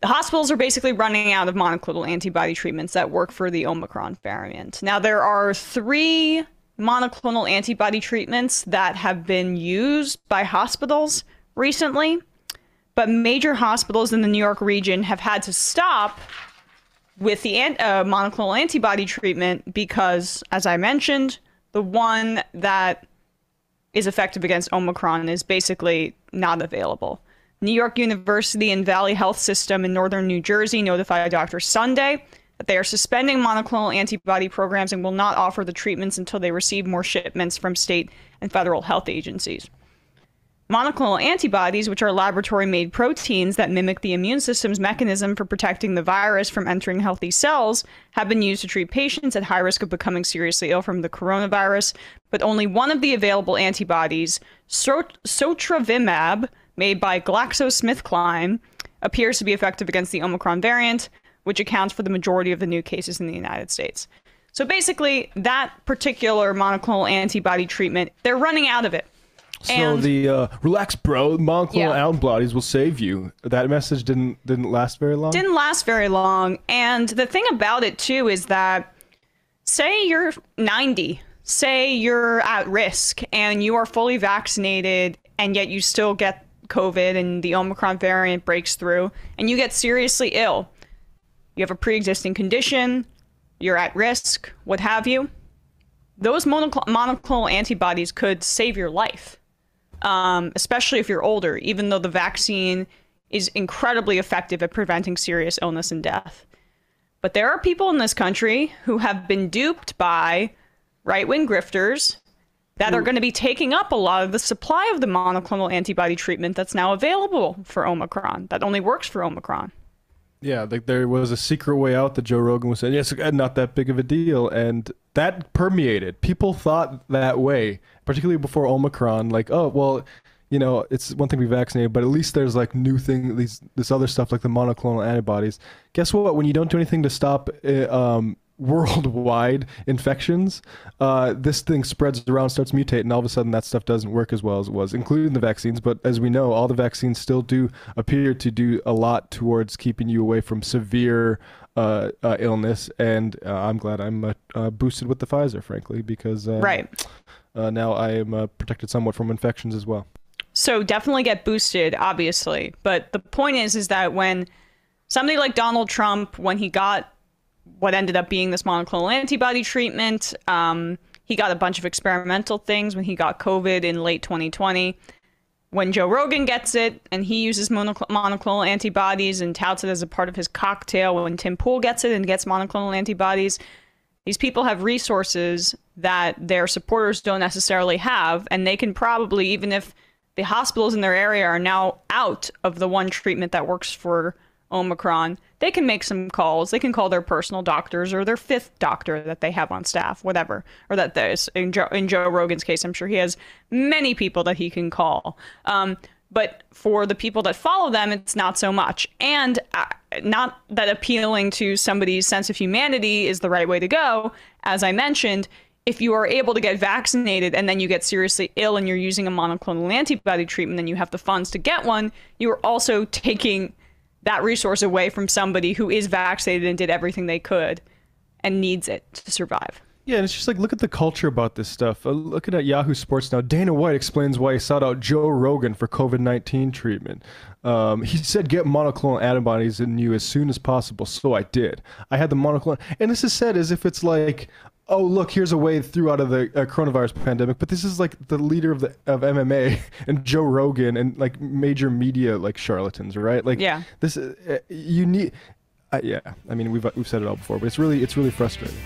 the hospitals are basically running out of monoclonal antibody treatments that work for the Omicron variant. Now, there are 3 monoclonal antibody treatments that have been used by hospitals recently, but major hospitals in the New York region have had to stop with the monoclonal antibody treatment because, as I mentioned, the one that is effective against Omicron is basically not available. New York University and Valley Health System in northern New Jersey notified Dr. Sunday that they are suspending monoclonal antibody programs and will not offer the treatments until they receive more shipments from state and federal health agencies. Monoclonal antibodies, which are laboratory-made proteins that mimic the immune system's mechanism for protecting the virus from entering healthy cells, have been used to treat patients at high risk of becoming seriously ill from the coronavirus. But only one of the available antibodies, sotrovimab, made by GlaxoSmithKline, appears to be effective against the Omicron variant, which accounts for the majority of the new cases in the United States. So basically, that particular monoclonal antibody treatment, they're running out of it. So the relax, bro. Monoclonal antibodies will save you. That message didn't last very long. Didn't last very long. And the thing about it too is that, say you're 90, say you're at risk, and you are fully vaccinated, and yet you still get COVID, and the Omicron variant breaks through, and you get seriously ill. You have a pre-existing condition. You're at risk. What have you? Those monoclonal antibodies could save your life. Especially if you're older, even though the vaccine is incredibly effective at preventing serious illness and death. But there are people in this country who have been duped by right-wing grifters that are going to be taking up a lot of the supply of the monoclonal antibody treatment that's now available for Omicron, that only works for Omicron. Yeah, like there was a secret way out that Joe Rogan was saying, yes, not that big of a deal. And that permeated. People thought that way, particularly before Omicron, like, oh, well, you know, it's one thing to be vaccinated, but at least there's like new thing, this other stuff like the monoclonal antibodies. Guess what? When you don't do anything to stop worldwide infections, this thing spreads around, starts mutating, and all of a sudden that stuff doesn't work as well as it was, including the vaccines. But as we know, all the vaccines still do appear to do a lot towards keeping you away from severe illness. And I'm glad I'm boosted with the Pfizer, frankly, because now I am protected somewhat from infections as well. So definitely get boosted, obviously. But the point is that when somebody like Donald Trump, when he got what ended up being this monoclonal antibody treatment, he got a bunch of experimental things when he got COVID in late 2020. When Joe Rogan gets it and he uses monoclonal antibodies and touts it as a part of his cocktail, when Tim Pool gets it and gets monoclonal antibodies, these people have resources that their supporters don't necessarily have, and they can probably, even if the hospitals in their area are now out of the one treatment that works for Omicron, they can make some calls. They can call their personal doctors or their 5th doctor that they have on staff, whatever. Or that there's, in Joe Rogan's case, I'm sure he has many people that he can call. But for the people that follow them, it's not so much. And not that appealing to somebody's sense of humanity is the right way to go. As I mentioned, if you are able to get vaccinated and then you get seriously ill and you're using a monoclonal antibody treatment and you have the funds to get one, you are also taking that resource away from somebody who is vaccinated and did everything they could and needs it to survive. Yeah, and it's just like, look at the culture about this stuff. Looking at Yahoo Sports now, Dana White explains why he sought out Joe Rogan for COVID-19 treatment. He said, get monoclonal antibodies in you as soon as possible. So I did. I had the monoclonal. And this is said as if it's like, oh, look, here's a way through out of the coronavirus pandemic. But this is like the leader of MMA and Joe Rogan and like major media like charlatans, right? Like, yeah, this you need. Yeah, I mean we've said it all before, but it's really frustrating.